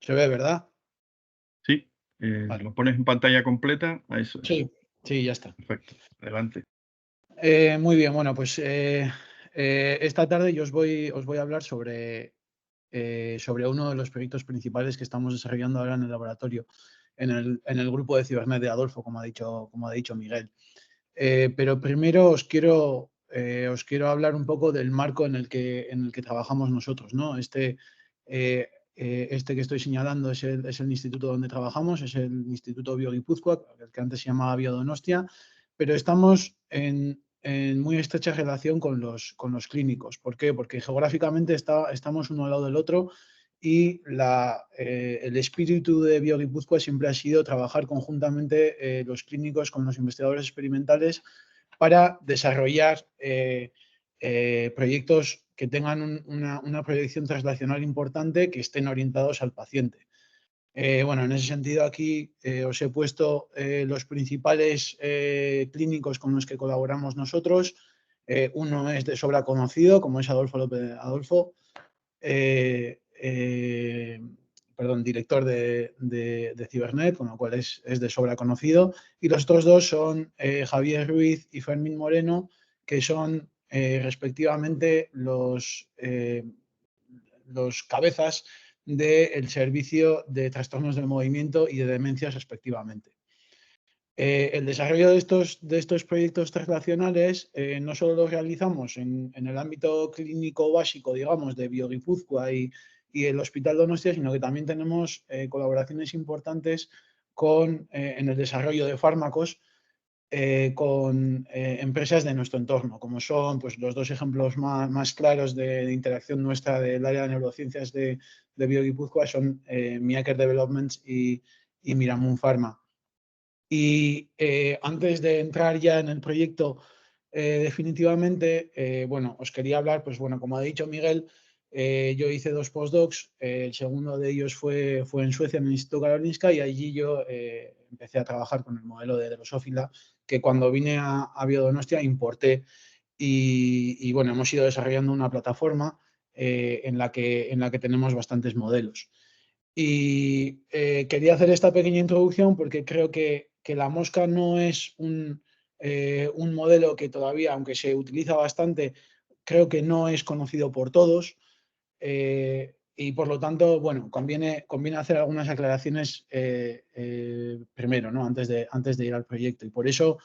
Se ve, ¿verdad? Sí, Vale. lo pones en pantalla completa, a eso es. Sí, sí, ya está. Perfecto, adelante. Muy bien, bueno, pues esta tarde yo os voy a hablar sobre uno de los proyectos principales que estamos desarrollando ahora en el laboratorio, en el grupo de Cibernet de Adolfo, como ha dicho Miguel. Pero primero os quiero hablar un poco del marco en el que trabajamos nosotros, ¿no? Este que estoy señalando es el instituto donde trabajamos, es el Instituto Bioguipúzcoa, el que antes se llamaba Biodonostia, pero estamos en muy estrecha relación con los clínicos. ¿Por qué? Porque geográficamente estamos uno al lado del otro y el espíritu de Bioguipúzcoa siempre ha sido trabajar conjuntamente los clínicos con los investigadores experimentales para desarrollar proyectos que tengan una proyección translacional importante, que estén orientados al paciente. Bueno, en ese sentido aquí os he puesto los principales clínicos con los que colaboramos nosotros. Uno es de sobra conocido, como es Adolfo López Adolfo, director de Cibernet, con lo cual es de sobra conocido. Y los otros dos son Javier Ruiz y Fermín Moreno, que son respectivamente los cabezas del servicio de trastornos del movimiento y de demencias respectivamente. El desarrollo de estos proyectos translacionales no solo lo realizamos en el ámbito clínico básico, digamos, de Bioguipúzcoa y el Hospital Donostia, sino que también tenemos colaboraciones importantes en el desarrollo de fármacos con empresas de nuestro entorno, como son pues, los dos ejemplos más claros de interacción nuestra del área de neurociencias de Bioguipúzcoa son Miaker Developments y Miramun Pharma. Y antes de entrar ya en el proyecto definitivamente, bueno, os quería hablar, pues bueno, como ha dicho Miguel, yo hice 2 postdocs, el segundo de ellos fue en Suecia, en el Instituto Karolinska, y allí yo empecé a trabajar con el modelo de Drosophila, que cuando vine a Biodonostia importé, y bueno, hemos ido desarrollando una plataforma en la que tenemos bastantes modelos. Y quería hacer esta pequeña introducción porque creo que la mosca no es un modelo que todavía, aunque se utiliza bastante, creo que no es conocido por todos. Y por lo tanto, bueno, conviene hacer algunas aclaraciones primero, ¿no? Antes de ir al proyecto. Y por eso,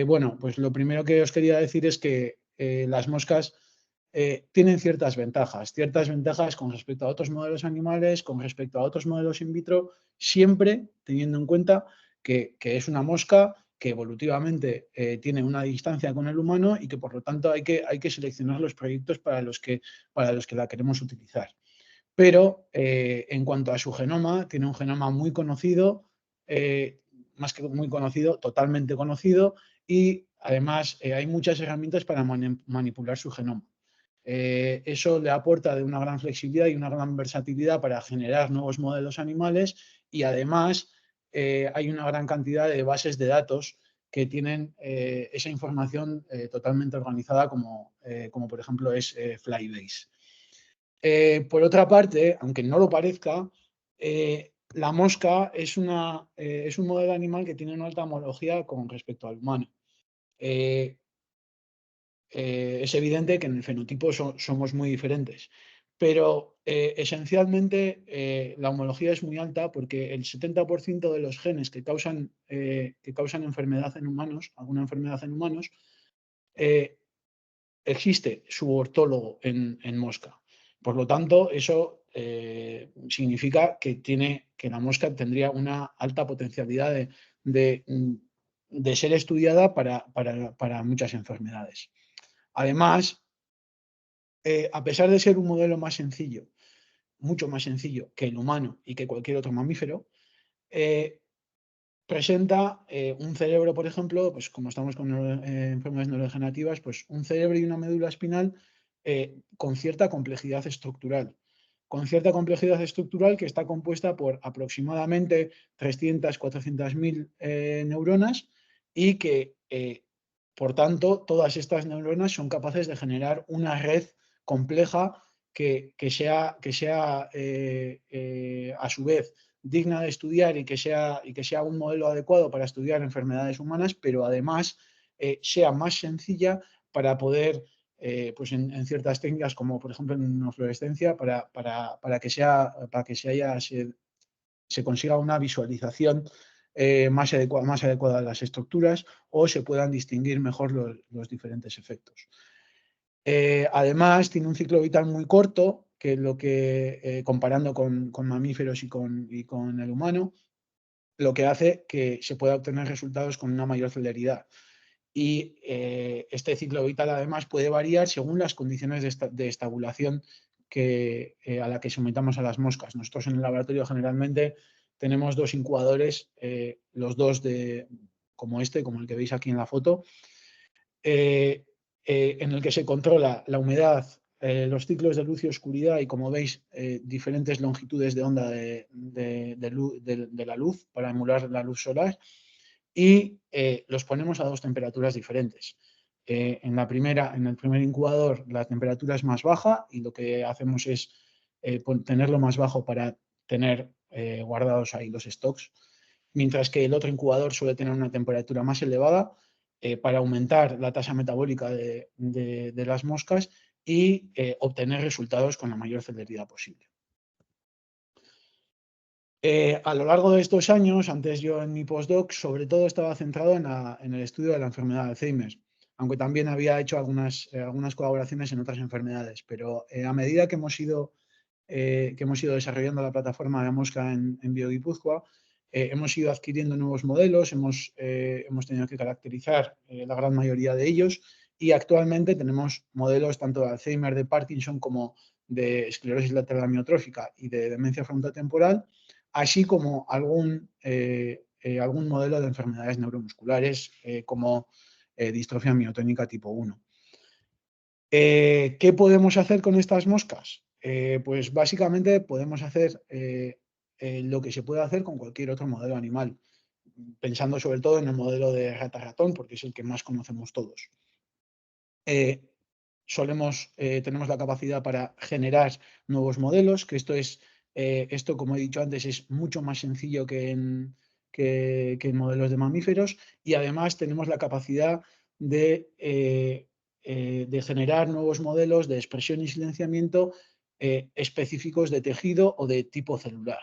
bueno, pues lo primero que os quería decir es que las moscas tienen ciertas ventajas con respecto a otros modelos animales, con respecto a otros modelos in vitro, siempre teniendo en cuenta que es una mosca que evolutivamente tiene una distancia con el humano y que por lo tanto hay que seleccionar los proyectos para los que la queremos utilizar. Pero en cuanto a su genoma, tiene un genoma muy conocido, más que muy conocido, totalmente conocido, y además hay muchas herramientas para manipular su genoma. Eso le aporta de una gran flexibilidad y una gran versatilidad para generar nuevos modelos animales, y además hay una gran cantidad de bases de datos que tienen esa información totalmente organizada, como por ejemplo es Flybase. Por otra parte, aunque no lo parezca, la mosca es un modelo animal que tiene una alta homología con respecto al humano. Es evidente que en el fenotipo somos muy diferentes, pero esencialmente la homología es muy alta porque el 70% de los genes que causan enfermedad en humanos, alguna enfermedad en humanos, existe su ortólogo en mosca. Por lo tanto, eso significa que la mosca tendría una alta potencialidad de ser estudiada para muchas enfermedades. Además, a pesar de ser un modelo más sencillo, mucho más sencillo que el humano y que cualquier otro mamífero, presenta un cerebro, por ejemplo, pues como estamos con enfermedades neurodegenerativas, pues un cerebro y una médula espinal con cierta complejidad estructural. Que está compuesta por aproximadamente 300, 400.000 neuronas, y que, por tanto, todas estas neuronas son capaces de generar una red compleja que sea a su vez digna de estudiar y que sea un modelo adecuado para estudiar enfermedades humanas, pero además sea más sencilla para poder, pues en ciertas técnicas, como por ejemplo en inmunofluorescencia, para que se consiga una visualización más adecuada de las estructuras o se puedan distinguir mejor los diferentes efectos. Además, tiene un ciclo vital muy corto, que es lo que, comparando con mamíferos y con el humano, lo que hace que se pueda obtener resultados con una mayor celeridad. Y este ciclo vital, además, puede variar según las condiciones de estabulación a la que sometamos a las moscas. Nosotros en el laboratorio generalmente tenemos 2 incubadores, los dos como el que veis aquí en la foto, en el que se controla la humedad, los ciclos de luz y oscuridad y, como veis, diferentes longitudes de onda de la luz para emular la luz solar, y los ponemos a 2 temperaturas diferentes. En el primer incubador la temperatura es más baja y lo que hacemos es tenerlo más bajo para tener guardados ahí los stocks, mientras que el otro incubador suele tener una temperatura más elevada para aumentar la tasa metabólica de las moscas y obtener resultados con la mayor celeridad posible. A lo largo de estos años, antes yo en mi postdoc, sobre todo estaba centrado en el estudio de la enfermedad de Alzheimer, aunque también había hecho algunas colaboraciones en otras enfermedades, pero a medida que hemos ido desarrollando la plataforma de mosca en BioGipuzkoa, hemos ido adquiriendo nuevos modelos, hemos tenido que caracterizar la gran mayoría de ellos, y actualmente tenemos modelos tanto de Alzheimer, de Parkinson, como de esclerosis lateral amiotrófica y de demencia frontotemporal, así como algún modelo de enfermedades neuromusculares como distrofia miotónica tipo 1. ¿Qué podemos hacer con estas moscas? Pues básicamente podemos hacer lo que se puede hacer con cualquier otro modelo animal, pensando sobre todo en el modelo de rata-ratón, porque es el que más conocemos todos. Tenemos la capacidad para generar nuevos modelos, que esto, como he dicho antes, es mucho más sencillo que en modelos de mamíferos, y además tenemos la capacidad de generar nuevos modelos de expresión y silenciamiento específicos de tejido o de tipo celular.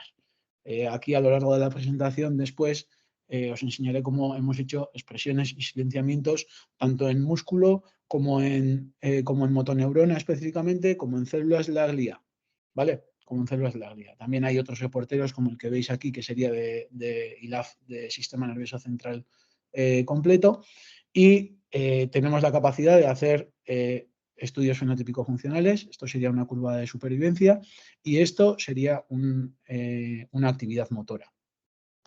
Aquí, a lo largo de la presentación, después os enseñaré cómo hemos hecho expresiones y silenciamientos tanto en músculo como en motoneurona específicamente, como en células de la glía, ¿vale? Como en células de la glía. También hay otros reporteros como el que veis aquí, que sería de ILAF, de Sistema Nervioso Central completo, y tenemos la capacidad de hacer estudios fenotípico-funcionales. Esto sería una curva de supervivencia y esto sería una actividad motora,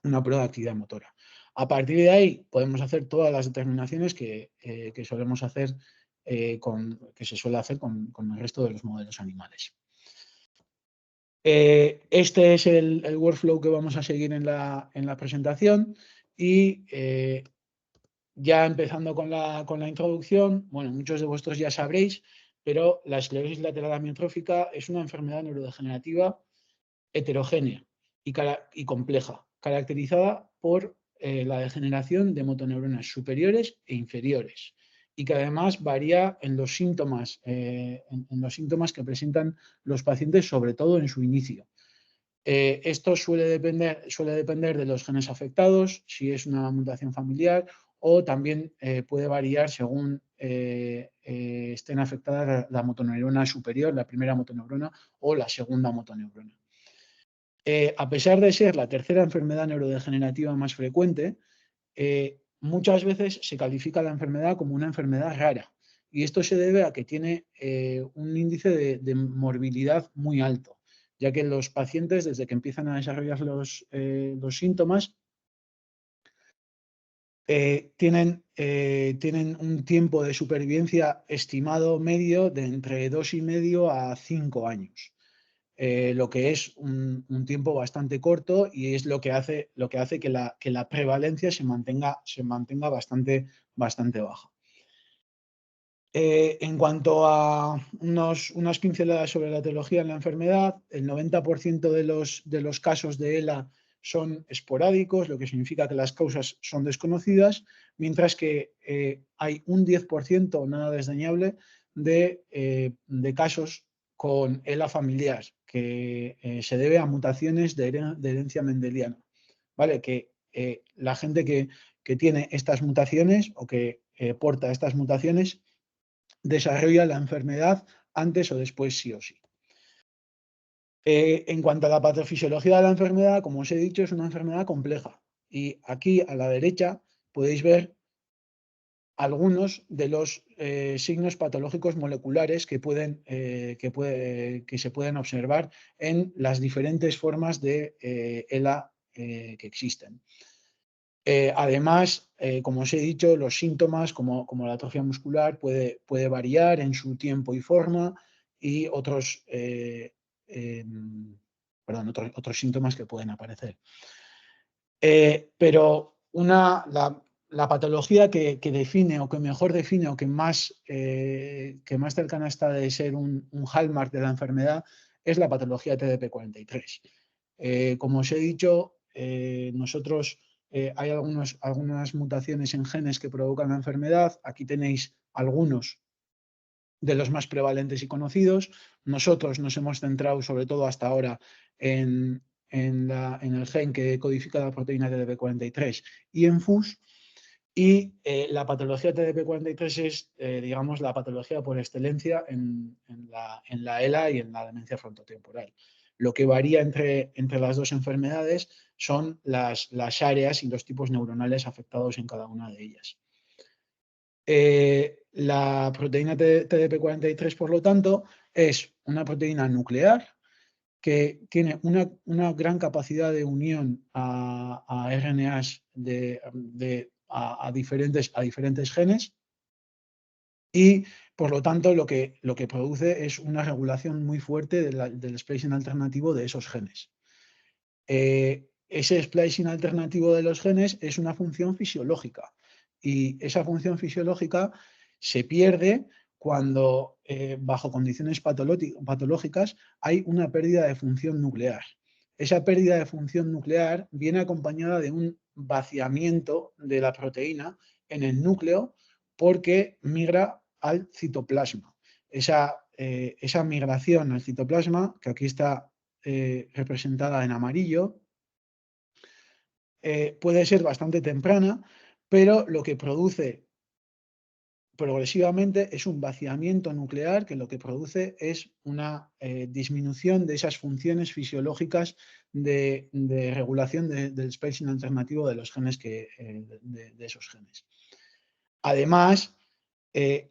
una prueba de actividad motora. A partir de ahí podemos hacer todas las determinaciones que solemos hacer, que se suele hacer con el resto de los modelos animales. Este es el workflow que vamos a seguir en la presentación, y ya empezando con la introducción, bueno, muchos de vosotros ya sabréis, pero la esclerosis lateral amiotrófica es una enfermedad neurodegenerativa heterogénea y compleja, caracterizada por la degeneración de motoneuronas superiores e inferiores, y que además varía en los síntomas que presentan los pacientes, sobre todo en su inicio. Esto suele depender de los genes afectados, si es una mutación familiar, o también puede variar según estén afectadas la motoneurona superior, la primera motoneurona, o la segunda motoneurona. A pesar de ser la tercera enfermedad neurodegenerativa más frecuente, muchas veces se califica la enfermedad como una enfermedad rara, y esto se debe a que tiene un índice de morbilidad muy alto, ya que los pacientes, desde que empiezan a desarrollar los síntomas, tienen un tiempo de supervivencia estimado medio de entre 2,5 a 5 años. Lo que es un tiempo bastante corto, y es lo que hace que la prevalencia se mantenga bastante baja. En cuanto a unas pinceladas sobre la etiología en la enfermedad, el 90% de los casos de ELA son esporádicos, lo que significa que las causas son desconocidas, mientras que hay un 10%, nada desdeñable, de casos con ELA familiar, que se debe a mutaciones de herencia mendeliana. ¿Vale? Que la gente que tiene estas mutaciones o que porta estas mutaciones desarrolla la enfermedad antes o después, sí o sí. En cuanto a la patofisiología de la enfermedad, como os he dicho, es una enfermedad compleja. Y aquí a la derecha podéis ver algunos de los signos patológicos moleculares que se pueden observar en las diferentes formas de ELA que existen. Además, como os he dicho, los síntomas como la atrofia muscular puede variar en su tiempo y forma y otros síntomas que pueden aparecer. Pero la patología que define o que mejor define o que más cercana está de ser un hallmark de la enfermedad es la patología TDP43. Como os he dicho, nosotros hay algunas mutaciones en genes que provocan la enfermedad. Aquí tenéis algunos de los más prevalentes y conocidos. Nosotros nos hemos centrado sobre todo hasta ahora en el gen que codifica la proteína TDP43 y en FUS. Y la patología TDP43 es, digamos, la patología por excelencia en la ELA y en la demencia frontotemporal. Lo que varía entre las dos enfermedades son las áreas y los tipos neuronales afectados en cada una de ellas. La proteína TDP43, por lo tanto, es una proteína nuclear que tiene una gran capacidad de unión a RNAs a diferentes genes y, por lo tanto, lo que produce es una regulación muy fuerte del splicing alternativo de esos genes. Ese splicing alternativo de los genes es una función fisiológica y esa función fisiológica se pierde cuando, bajo condiciones patológicas, hay una pérdida de función nuclear. Esa pérdida de función nuclear viene acompañada de un vaciamiento de la proteína en el núcleo porque migra al citoplasma. Esa migración al citoplasma, que aquí está representada en amarillo, puede ser bastante temprana, pero lo que produce progresivamente es un vaciamiento nuclear que lo que produce es una disminución de esas funciones fisiológicas de regulación del splicing alternativo de los genes de esos genes. Además,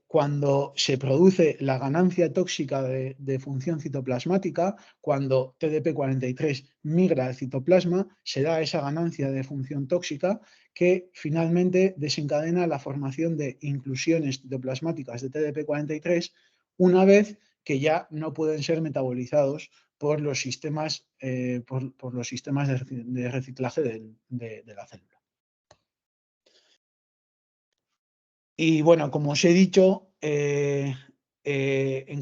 cuando se produce la ganancia tóxica de función citoplasmática, cuando TDP43 migra al citoplasma, se da esa ganancia de función tóxica que finalmente desencadena la formación de inclusiones citoplasmáticas de TDP43 una vez que ya no pueden ser metabolizados por los sistemas, por los sistemas de reciclaje de la célula. Y bueno, como os he dicho, en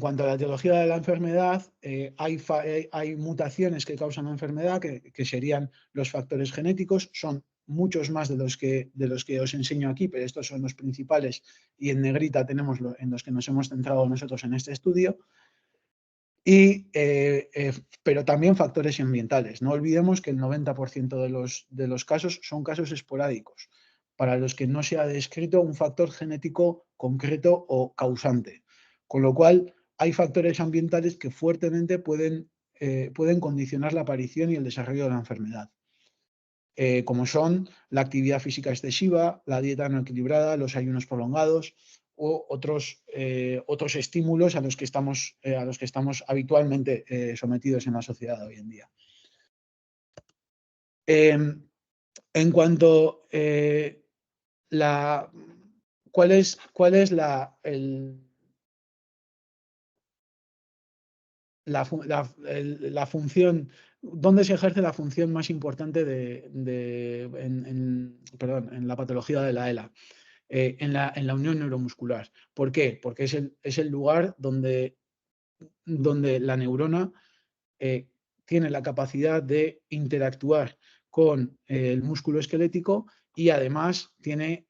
cuanto a la etiología de la enfermedad, hay mutaciones que causan la enfermedad, que serían los factores genéticos. Son muchos más de los que os enseño aquí, pero estos son los principales y en negrita tenemos en los que nos hemos centrado nosotros en este estudio. Pero también factores ambientales. No olvidemos que el 90% de los casos son casos esporádicos, para los que no se ha descrito un factor genético concreto o causante. Con lo cual, hay factores ambientales que fuertemente pueden condicionar la aparición y el desarrollo de la enfermedad. Como son la actividad física excesiva, la dieta no equilibrada, los ayunos prolongados o otros estímulos a los que estamos habitualmente sometidos en la sociedad de hoy en día. En cuanto ¿cuál es la función, dónde se ejerce la función más importante en la patología de la ELA? en la unión neuromuscular. ¿Por qué? Porque es el lugar donde la neurona tiene la capacidad de interactuar con el músculo esquelético y además tiene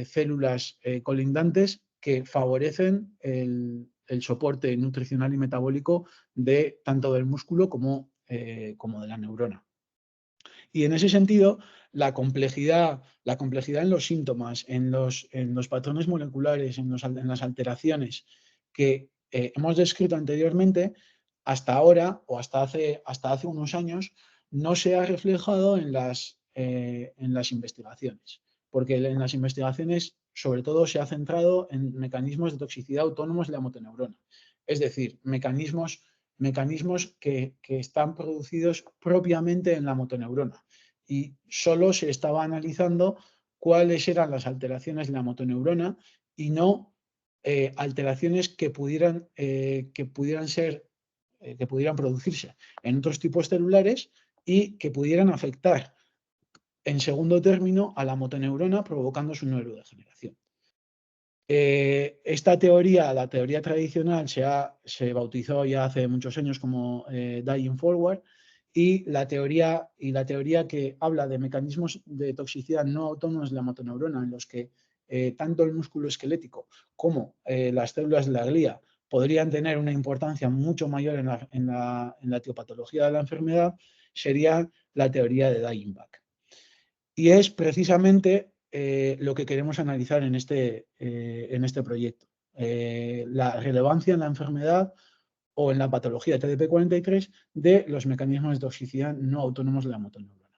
células colindantes que favorecen el soporte nutricional y metabólico de tanto del músculo como de la neurona. Y en ese sentido, la complejidad en los síntomas, en los patrones moleculares, en las alteraciones que hemos descrito anteriormente, hasta ahora o hasta hace unos años, no se ha reflejado en las investigaciones. Porque en las investigaciones, sobre todo, se ha centrado en mecanismos de toxicidad autónomos de la motoneurona. Es decir, mecanismos que están producidos propiamente en la motoneurona. Y solo se estaba analizando cuáles eran las alteraciones de la motoneurona y no alteraciones que pudieran producirse en otros tipos celulares y que pudieran afectar en segundo término a la motoneurona, provocando su neurodegeneración. Esta teoría, la teoría tradicional, se bautizó ya hace muchos años como Dying Forward, y la teoría que habla de mecanismos de toxicidad no autónomos de la motoneurona, en los que tanto el músculo esquelético como las células de la glía podrían tener una importancia mucho mayor en la etiopatología de la enfermedad, sería la teoría de Dying-Back. Y es precisamente lo que queremos analizar en este proyecto. La relevancia en la enfermedad o en la patología TDP-43 de los mecanismos de toxicidad no autónomos de la motoneurona.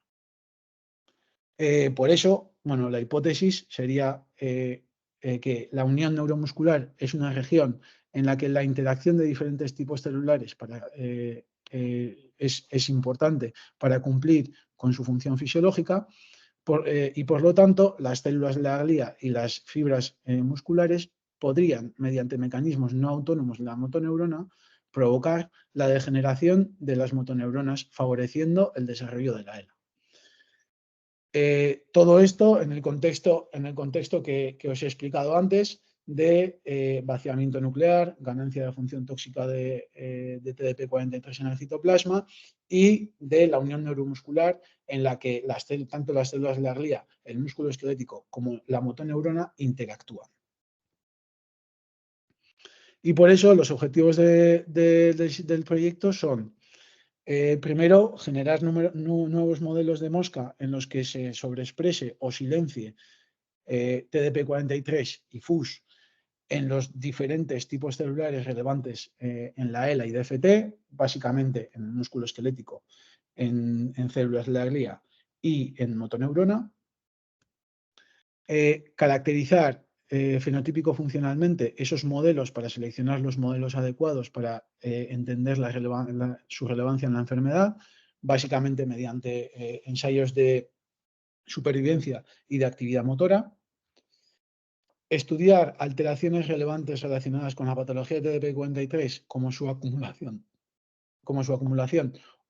Por eso, bueno, la hipótesis sería que la unión neuromuscular es una región en la que la interacción de diferentes tipos celulares es importante para cumplir con su función fisiológica. Y por lo tanto, las células de la glía y las fibras musculares podrían, mediante mecanismos no autónomos de la motoneurona, provocar la degeneración de las motoneuronas, favoreciendo el desarrollo de la ELA. Todo esto en el contexto que os he explicado antes de vaciamiento nuclear, ganancia de función tóxica de TDP-43 en el citoplasma y de la unión neuromuscular en la que tanto las células de la glía, el músculo esquelético como la motoneurona interactúan. Y por eso los objetivos del proyecto son: primero, generar nuevos modelos de mosca en los que se sobreexprese o silencie TDP-43 y FUS en los diferentes tipos celulares relevantes en la ELA y DFT, básicamente en el músculo esquelético, en células de la glía y en motoneurona. Caracterizar fenotípico funcionalmente esos modelos para seleccionar los modelos adecuados para entender su relevancia en la enfermedad, básicamente mediante ensayos de supervivencia y de actividad motora. Estudiar alteraciones relevantes relacionadas con la patología de TDP-43 como su acumulación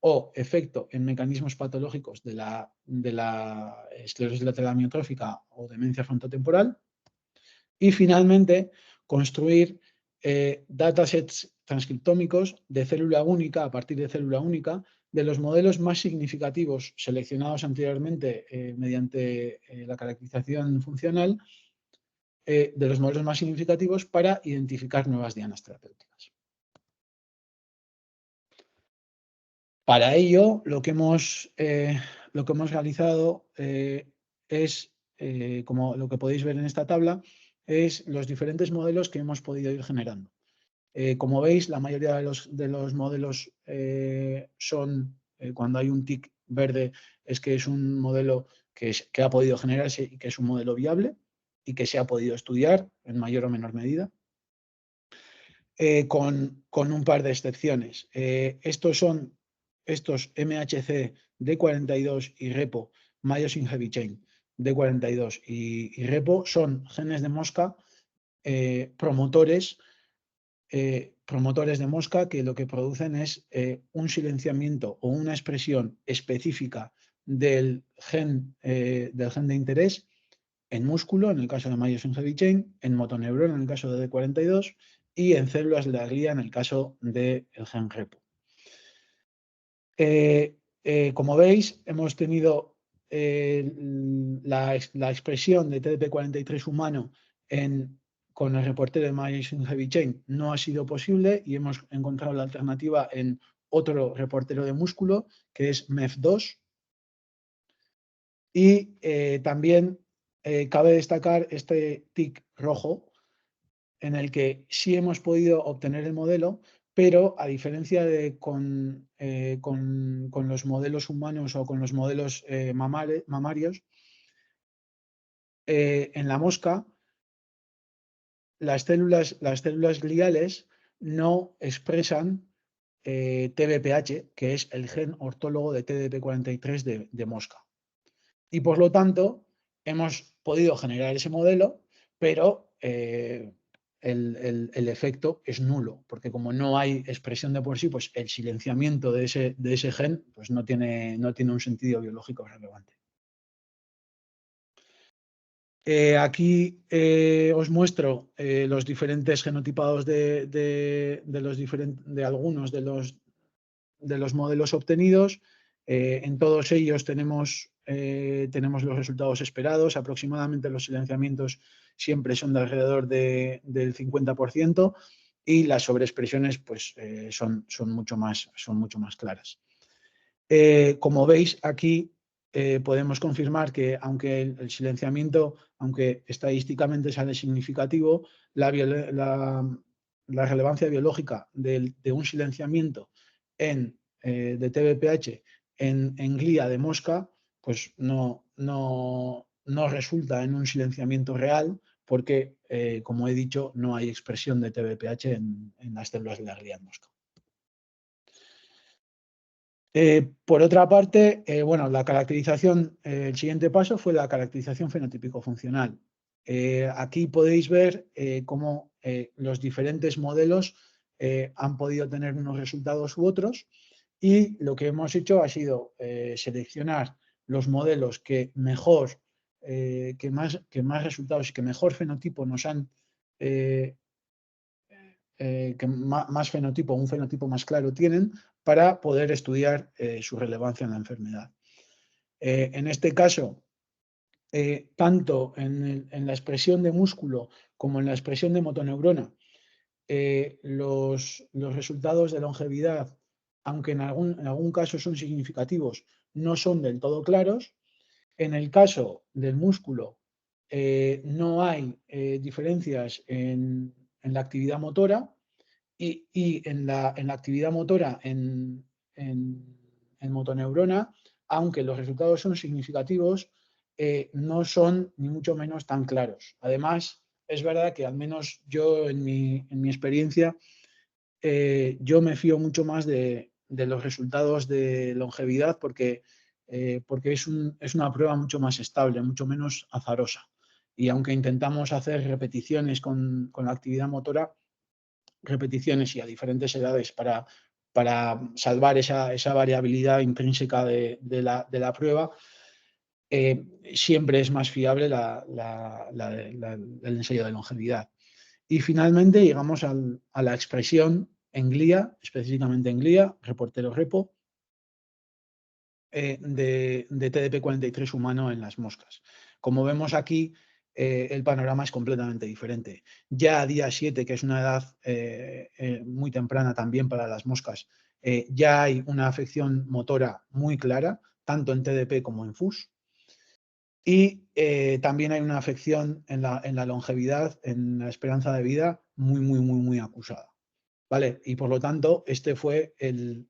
o efecto en mecanismos patológicos de la esclerosis lateral amiotrófica o demencia frontotemporal. Y finalmente, construir datasets transcriptómicos de célula única, a partir de célula única, de los modelos más significativos seleccionados anteriormente mediante la caracterización funcional, de los modelos más significativos para identificar nuevas dianas terapéuticas. Para ello, lo que hemos realizado es, como lo que podéis ver en esta tabla, es los diferentes modelos que hemos podido ir generando. Como veis, la mayoría de los modelos son, cuando hay un tic verde, es que es un modelo que ha podido generarse y que es un modelo viable y que se ha podido estudiar en mayor o menor medida, con un par de excepciones. Estos MHC D42 y REPO, Myosin Heavy Chain D42 y REPO, son genes de mosca promotores de mosca que lo que producen es un silenciamiento o una expresión específica del gen de interés en músculo, en el caso de myosin heavy chain, en motoneurona, en el caso de D42, y en células de la glía, en el caso del gen repo. Como veis, hemos tenido la expresión de TDP43 humano con el reportero de myosin heavy chain no ha sido posible y hemos encontrado la alternativa en otro reportero de músculo, que es MEF2. Y también cabe destacar este tic rojo, en el que sí hemos podido obtener el modelo, pero a diferencia de con los modelos humanos o con los modelos mamarios, en la mosca las células gliales no expresan TBPH, que es el gen ortólogo de TDP43 de mosca. Y por lo tanto, hemos podido generar ese modelo, pero el efecto es nulo, porque como no hay expresión de por sí, pues el silenciamiento de ese gen pues no tiene un sentido biológico relevante. Aquí os muestro los diferentes genotipados de algunos de los modelos obtenidos. En todos ellos tenemos los resultados esperados. Aproximadamente los silenciamientos siempre son de alrededor del 50% y las sobreexpresiones pues, son mucho más claras. Como veis aquí podemos confirmar que aunque el silenciamiento, aunque estadísticamente sale significativo, la relevancia biológica de un silenciamiento de TBPH en glía de mosca, pues no resulta en un silenciamiento real porque, como he dicho, no hay expresión de TBPH en las células de la glía de mosca. Por otra parte, bueno, la caracterización, el siguiente paso fue la caracterización fenotípico-funcional. Aquí podéis ver cómo los diferentes modelos han podido tener unos resultados u otros, y lo que hemos hecho ha sido seleccionar los modelos que mejor, que más resultados y que mejor fenotipo nos han, que más fenotipo, un fenotipo más claro tienen, para poder estudiar su relevancia en la enfermedad. En este caso, tanto en la expresión de músculo como en la expresión de motoneurona, los resultados de longevidad, aunque en algún caso son significativos, no son del todo claros. En el caso del músculo, no hay diferencias en la actividad motora, y en la actividad motora en motoneurona, aunque los resultados son significativos, no son ni mucho menos tan claros. Además, es verdad que al menos yo en mi experiencia, yo me fío mucho más de los resultados de longevidad porque es una prueba mucho más estable, mucho menos azarosa. Y aunque intentamos hacer repeticiones con la actividad motora, repeticiones y a diferentes edades para salvar esa variabilidad intrínseca de la prueba, siempre es más fiable el ensayo de longevidad. Y finalmente llegamos a la expresión en glía, específicamente en glía, reportero repo, de TDP43 humano en las moscas. Como vemos aquí, el panorama es completamente diferente. Ya a día 7, que es una edad muy temprana también para las moscas, ya hay una afección motora muy clara, tanto en TDP como en FUS. Y también hay una afección en la longevidad, en la esperanza de vida, muy acusada. ¿Vale? Y por lo tanto, este fue el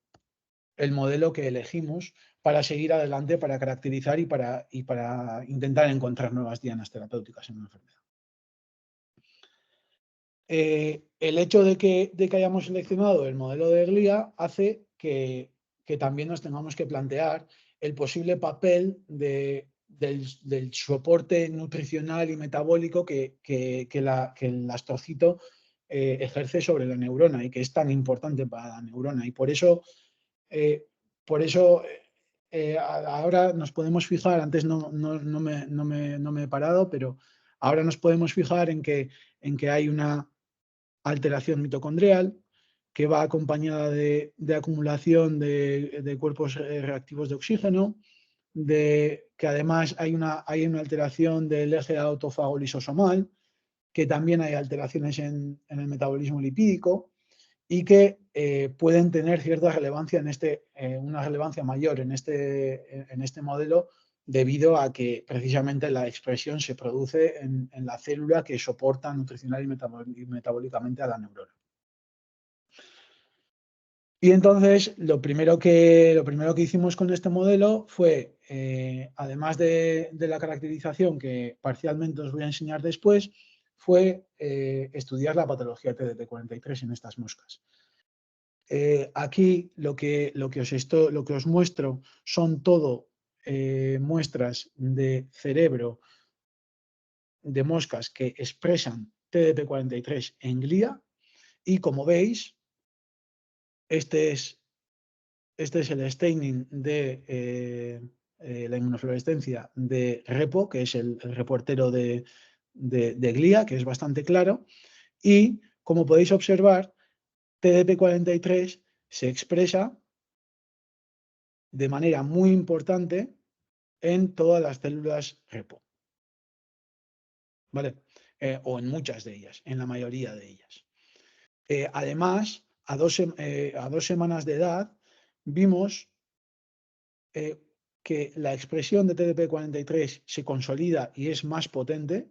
modelo que elegimos para seguir adelante, para caracterizar y para intentar encontrar nuevas dianas terapéuticas en una enfermedad. El hecho de que hayamos seleccionado el modelo de glía hace que también nos tengamos que plantear el posible papel del soporte nutricional y metabólico que el astrocito ejerce sobre la neurona y que es tan importante para la neurona. Y por eso ahora nos podemos fijar, antes no me he parado, pero ahora nos podemos fijar en que hay una alteración mitocondrial que va acompañada de acumulación de cuerpos reactivos de oxígeno, que además hay una alteración del eje autófago lisosomal, que también hay alteraciones en el metabolismo lipídico y que pueden tener cierta relevancia una relevancia mayor en este modelo, debido a que precisamente la expresión se produce en la célula que soporta nutricional y metabólicamente a la neurona. Y entonces lo primero que hicimos con este modelo fue, además de la caracterización que parcialmente os voy a enseñar después, fue estudiar la patología TDP43 en estas moscas. Aquí lo que os muestro son todo muestras de cerebro de moscas que expresan TDP43 en glía, y como veis, este es el staining de la inmunofluorescencia de repo, que es el reportero de glía, que es bastante claro, y como podéis observar, TDP43 se expresa de manera muy importante en todas las células repo, ¿vale? O en muchas de ellas, en la mayoría de ellas. Además, a 2 semanas de edad, vimos que la expresión de TDP43 se consolida y es más potente,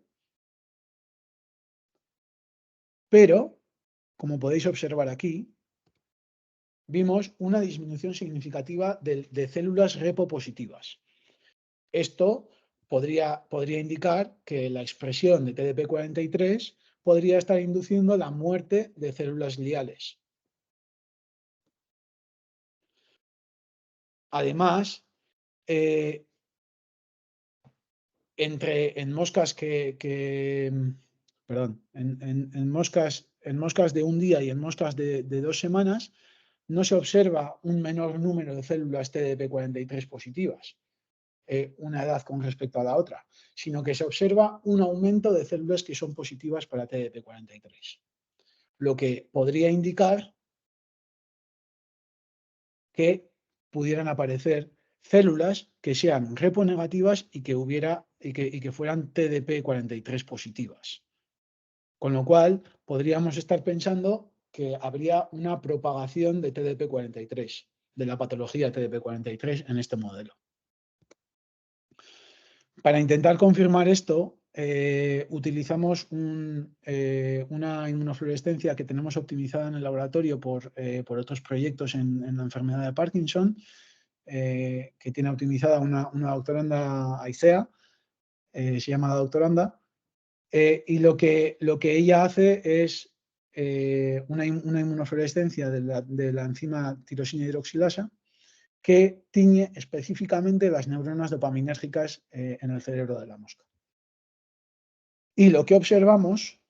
pero, como podéis observar aquí, vimos una disminución significativa de células repopositivas. Esto podría indicar que la expresión de TDP43 podría estar induciendo la muerte de células gliales. Además, en moscas en moscas de un día y en moscas de 2 semanas, no se observa un menor número de células TDP43 positivas, una edad con respecto a la otra, sino que se observa un aumento de células que son positivas para TDP43, lo que podría indicar que pudieran aparecer células que sean reponegativas y que fueran TDP43 positivas. Con lo cual, podríamos estar pensando que habría una propagación de TDP43, de la patología TDP43 en este modelo. Para intentar confirmar esto, utilizamos una inmunofluorescencia que tenemos optimizada en el laboratorio por otros proyectos en la enfermedad de Parkinson, que tiene optimizada una doctoranda Aicea, se llama la doctoranda, y lo que ella hace es una inmunofluorescencia de la enzima tirosina hidroxilasa, que tiñe específicamente las neuronas dopaminérgicas en el cerebro de la mosca. Y lo que observamos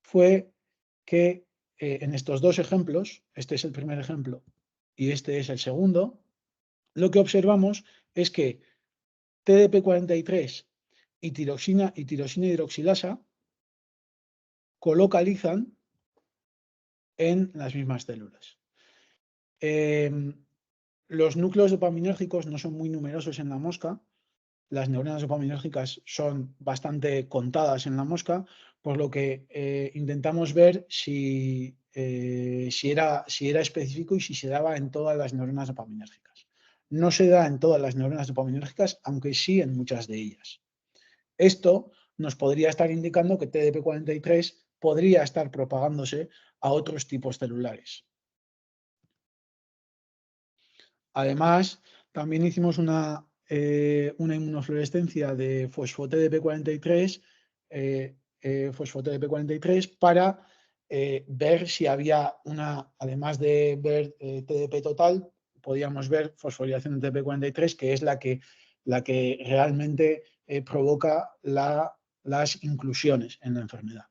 fue que en estos 2 ejemplos, este es el primer ejemplo y este es el segundo, lo que observamos es que TDP43 y tirosina hidroxilasa colocalizan en las mismas células. Los núcleos dopaminérgicos no son muy numerosos en la mosca. Las neuronas dopaminérgicas son bastante contadas en la mosca, por lo que intentamos ver si era específico y si se daba en todas las neuronas dopaminérgicas. No se da en todas las neuronas dopaminérgicas, aunque sí en muchas de ellas. Esto nos podría estar indicando que TDP43 podría estar propagándose a otros tipos celulares. Además, también hicimos una inmunofluorescencia de fosfo-TDP43 para ver si había además de ver TDP total, podíamos ver fosforilación de TDP43, que es la que realmente provoca las inclusiones en la enfermedad.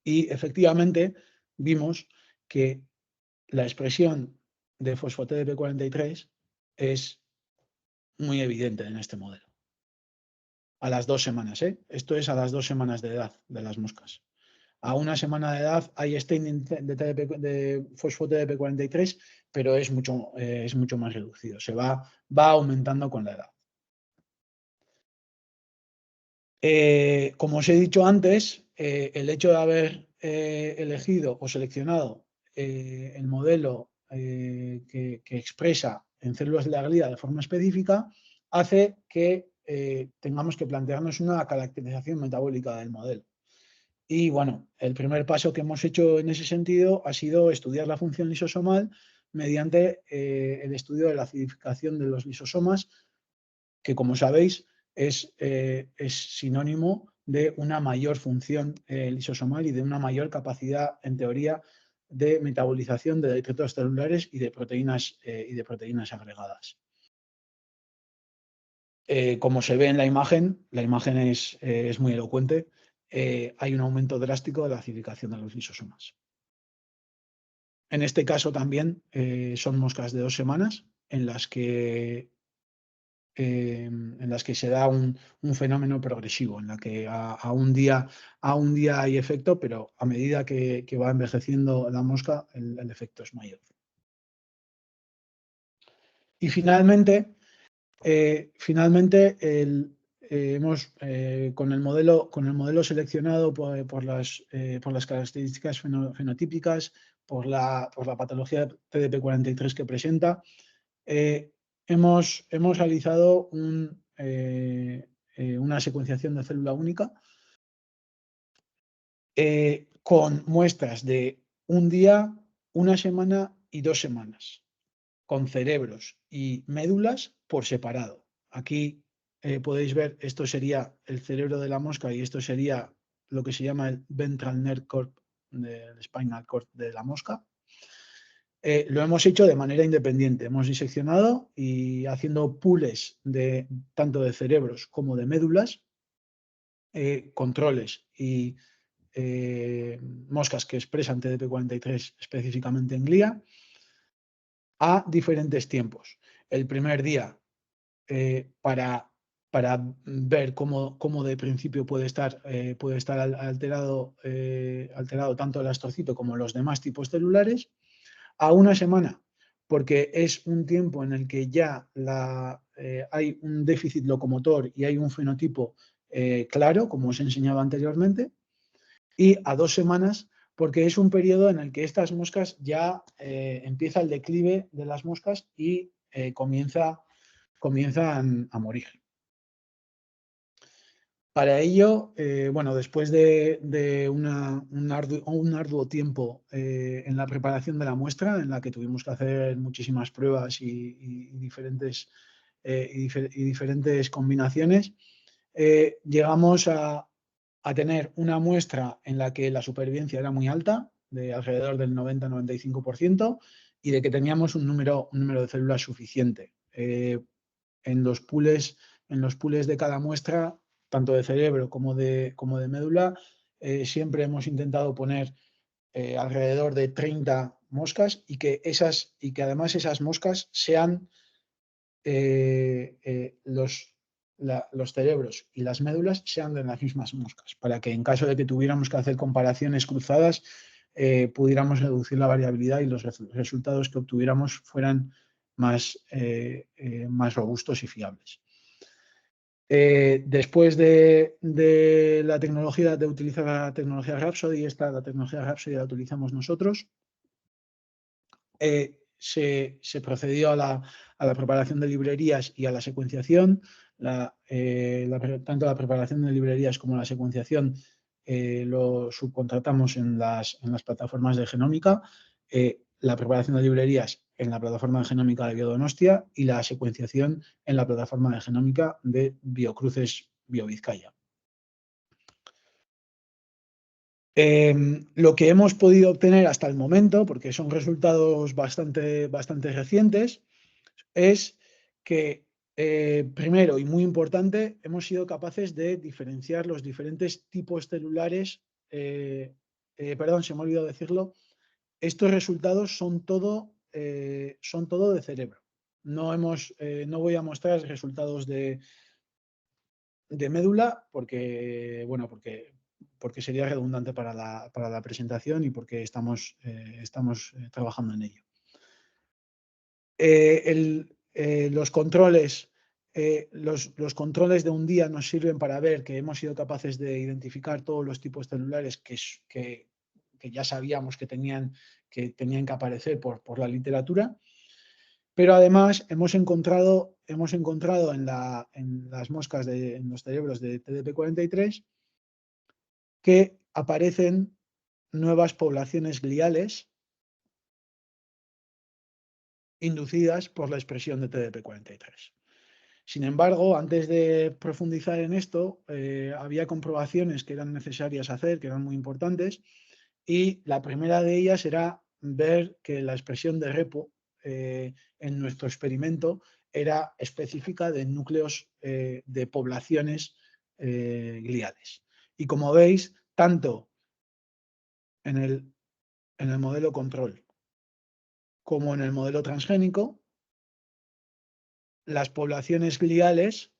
Y efectivamente vimos que la expresión de fosfo-TDP43 es muy evidente en este modelo. A las 2 semanas, ¿eh? Esto es a las 2 semanas de edad de las moscas. A una semana de edad hay staining de fosfo-TDP43, pero es mucho más reducido. Va aumentando con la edad. Como os he dicho antes, el hecho de haber elegido o seleccionado el modelo que expresa en células de la glía de forma específica hace que tengamos que plantearnos una caracterización metabólica del modelo. Y bueno, el primer paso que hemos hecho en ese sentido ha sido estudiar la función lisosomal mediante el estudio de la acidificación de los lisosomas, que como sabéis es sinónimo de una mayor función lisosomal y de una mayor capacidad, en teoría, de metabolización de dendritos celulares y de proteínas agregadas. Como se ve en la imagen es muy elocuente, hay un aumento drástico de la acidificación de los lisosomas. En este caso también son moscas de 2 semanas en las que se da un fenómeno progresivo, en la que a un día hay efecto, pero a medida que va envejeciendo la mosca, el efecto es mayor. Y finalmente, con el modelo seleccionado por las características fenotípicas, por la patología TDP43 que presenta, hemos realizado una secuenciación de célula única con muestras de un día, una semana y 2 semanas, con cerebros y médulas por separado. Aquí podéis ver, esto sería el cerebro de la mosca y esto sería lo que se llama el ventral nerve cord, el spinal cord de la mosca. Lo hemos hecho de manera independiente. Hemos diseccionado y haciendo pools tanto de cerebros como de médulas, controles y moscas que expresan TDP43 específicamente en glía, a diferentes tiempos. El primer día para ver cómo de principio puede estar alterado tanto el astrocito como los demás tipos celulares. A una semana, porque es un tiempo en el que ya hay un déficit locomotor y hay un fenotipo claro, como os he enseñado anteriormente. Y a 2 semanas, porque es un periodo en el que estas moscas ya empieza el declive de las moscas y comienzan a morir. Para ello, después de un arduo tiempo en la preparación de la muestra, en la que tuvimos que hacer muchísimas pruebas y diferentes combinaciones, llegamos a tener una muestra en la que la supervivencia era muy alta, de alrededor del 90-95%, y de que teníamos un número de células suficiente. En los pools de cada muestra, tanto de cerebro como de médula, siempre hemos intentado poner alrededor de 30 moscas y que además esas moscas sean los cerebros y las médulas sean de las mismas moscas, para que en caso de que tuviéramos que hacer comparaciones cruzadas, pudiéramos reducir la variabilidad y los resultados que obtuviéramos fueran más robustos y fiables. Después de la tecnología, de utilizar la tecnología Rhapsody, la tecnología Rhapsody la utilizamos nosotros, se procedió a la preparación de librerías y a la secuenciación. Tanto la preparación de librerías como la secuenciación lo subcontratamos en las plataformas de genómica. La preparación de librerías en la plataforma de genómica de Biodonostia y la secuenciación en la plataforma de genómica de Biocruces Biovizcaya. Lo que hemos podido obtener hasta el momento, porque son resultados bastante recientes, es que, primero y muy importante, hemos sido capaces de diferenciar los diferentes tipos celulares. Perdón, se me ha olvidado decirlo. Estos resultados son todo de cerebro. no voy a mostrar resultados de médula porque sería redundante para la presentación y porque estamos trabajando en ello. Los controles de un día nos sirven para ver que hemos sido capaces de identificar todos los tipos celulares que ya sabíamos que tenían que aparecer por la literatura, pero además hemos encontrado en las moscas, en los cerebros de TDP43, que aparecen nuevas poblaciones gliales inducidas por la expresión de TDP43. Sin embargo, antes de profundizar en esto, había comprobaciones que eran necesarias hacer, que eran muy importantes, y la primera de ellas era ver que la expresión de repo en nuestro experimento era específica de núcleos de poblaciones gliales. Y como veis, tanto en el modelo control como en el modelo transgénico, las poblaciones gliales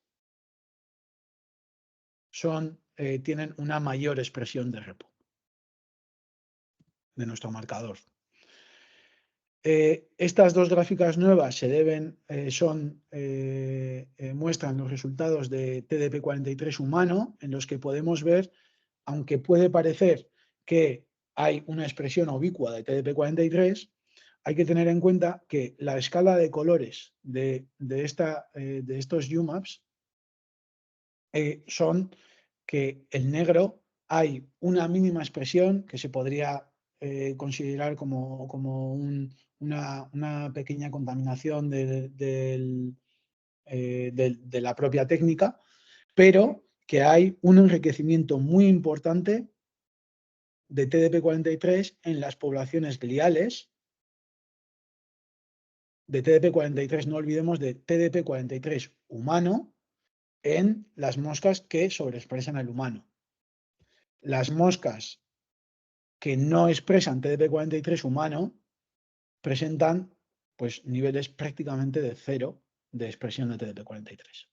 tienen una mayor expresión de repo de nuestro marcador. Estas dos gráficas nuevas muestran los resultados de TDP43 humano, en los que podemos ver, aunque puede parecer que hay una expresión ubicua de TDP43, hay que tener en cuenta que la escala de colores de estos UMAPs son que en negro hay una mínima expresión que se podría considerar como una pequeña contaminación de la propia técnica, pero que hay un enriquecimiento muy importante de TDP43 en las poblaciones gliales, de TDP43, no olvidemos de TDP43 humano, en las moscas que sobreexpresan al humano. Las moscas que no expresan TDP43 humano presentan pues, niveles prácticamente de cero de expresión de TDP43.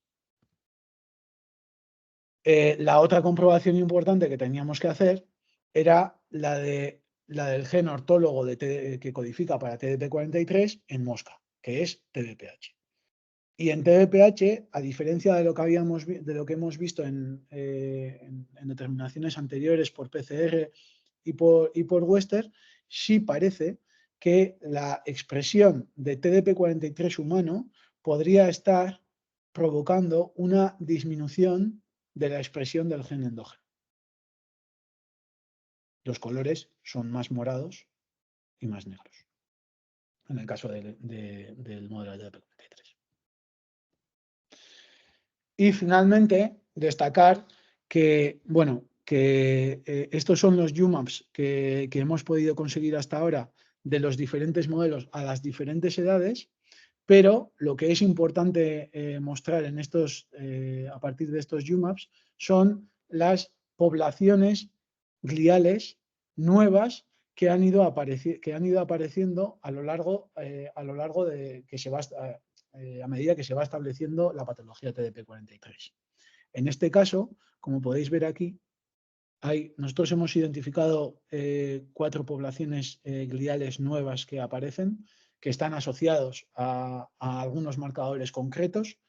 La otra comprobación importante que teníamos que hacer era la del gen ortólogo que codifica para TDP43 en mosca, que es TDPH. Y en TDPH, a diferencia de lo que hemos visto en determinaciones anteriores por PCR y por Western, sí parece que la expresión de TDP43 humano podría estar provocando una disminución de la expresión del gen endógeno. Los colores son más morados y más negros, en el caso del modelo de TDP43. Y finalmente, destacar que, estos son los UMAPs que hemos podido conseguir hasta ahora de los diferentes modelos a las diferentes edades, pero lo que es importante mostrar a partir de estos UMAPs son las poblaciones gliales nuevas que han ido apareciendo a lo largo de que se va a medida que se va estableciendo la patología TDP43. En este caso, como podéis ver aquí, nosotros hemos identificado 4 poblaciones gliales nuevas que aparecen, que están asociados a algunos marcadores concretos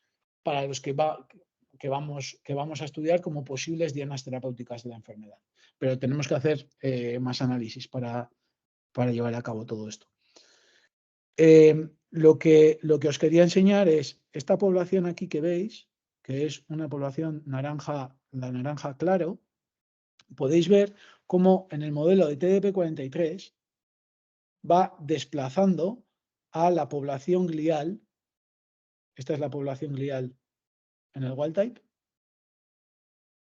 para los que vamos a estudiar como posibles dianas terapéuticas de la enfermedad. Pero tenemos que hacer más análisis para llevar a cabo todo esto. Lo que os quería enseñar es esta población aquí que veis, que es una población naranja claro. Podéis ver cómo en el modelo de TDP43 va desplazando a la población glial. Esta es la población glial en el wild type.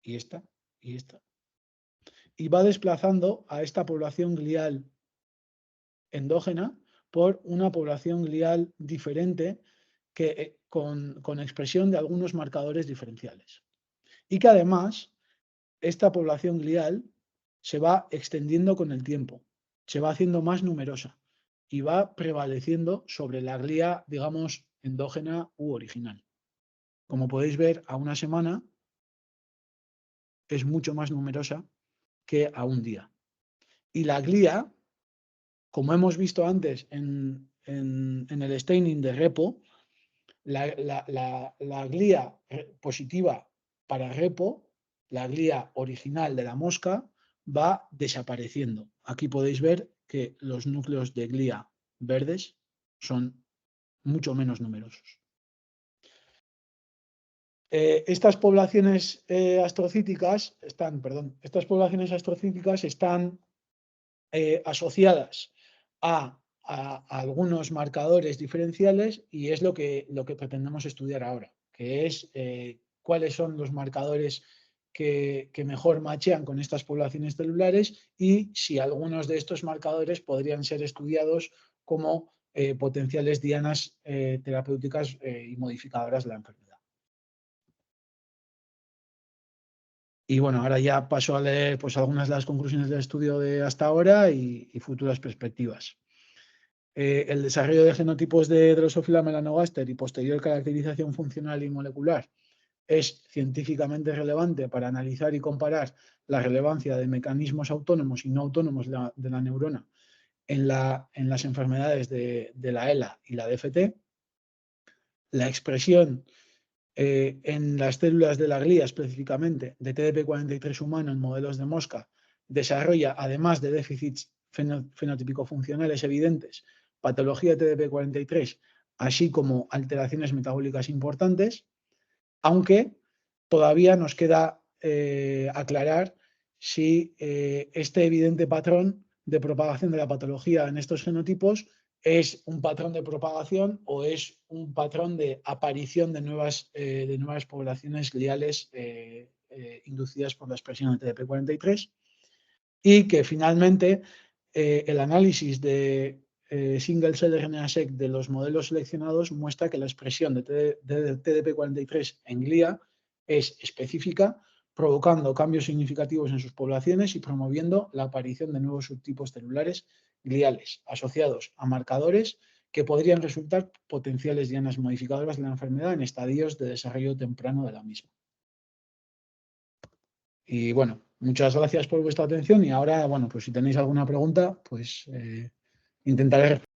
Y esta, y esta. Y va desplazando a esta población glial endógena por una población glial diferente con expresión de algunos marcadores diferenciales. Y que además esta población glial se va extendiendo con el tiempo, se va haciendo más numerosa y va prevaleciendo sobre la glía, digamos, endógena u original. Como podéis ver, a una semana es mucho más numerosa que a un día. Y la glía, como hemos visto antes en el staining de repo, la glía positiva para repo, la glía original de la mosca, va desapareciendo. Aquí podéis ver que los núcleos de glía verdes son mucho menos numerosos. Estas poblaciones astrocíticas están asociadas a algunos marcadores diferenciales y es lo que pretendemos estudiar ahora, que es cuáles son los marcadores que mejor machean con estas poblaciones celulares y si algunos de estos marcadores podrían ser estudiados como potenciales dianas terapéuticas y modificadoras de la enfermedad. Y bueno, ahora ya paso a leer pues, algunas de las conclusiones del estudio de hasta ahora y futuras perspectivas. El desarrollo de genotipos de Drosophila melanogaster y posterior caracterización funcional y molecular es científicamente relevante para analizar y comparar la relevancia de mecanismos autónomos y no autónomos de la neurona en las enfermedades de la ELA y la DFT. La expresión en las células de la glía específicamente de TDP43 humano en modelos de mosca desarrolla, además de déficits fenotípico-funcionales evidentes, patología TDP43, así como alteraciones metabólicas importantes, aunque todavía nos queda aclarar si este evidente patrón de propagación de la patología en estos genotipos es un patrón de propagación o es un patrón de aparición de nuevas poblaciones gliales inducidas por la expresión de TDP43 y que finalmente el análisis de single cell RNA-seq de los modelos seleccionados muestra que la expresión de TDP43 en glía es específica, provocando cambios significativos en sus poblaciones y promoviendo la aparición de nuevos subtipos celulares gliales asociados a marcadores que podrían resultar potenciales dianas modificadoras de la enfermedad en estadios de desarrollo temprano de la misma. Y bueno, muchas gracias por vuestra atención y ahora, bueno, pues si tenéis alguna pregunta, pues intentaré responder.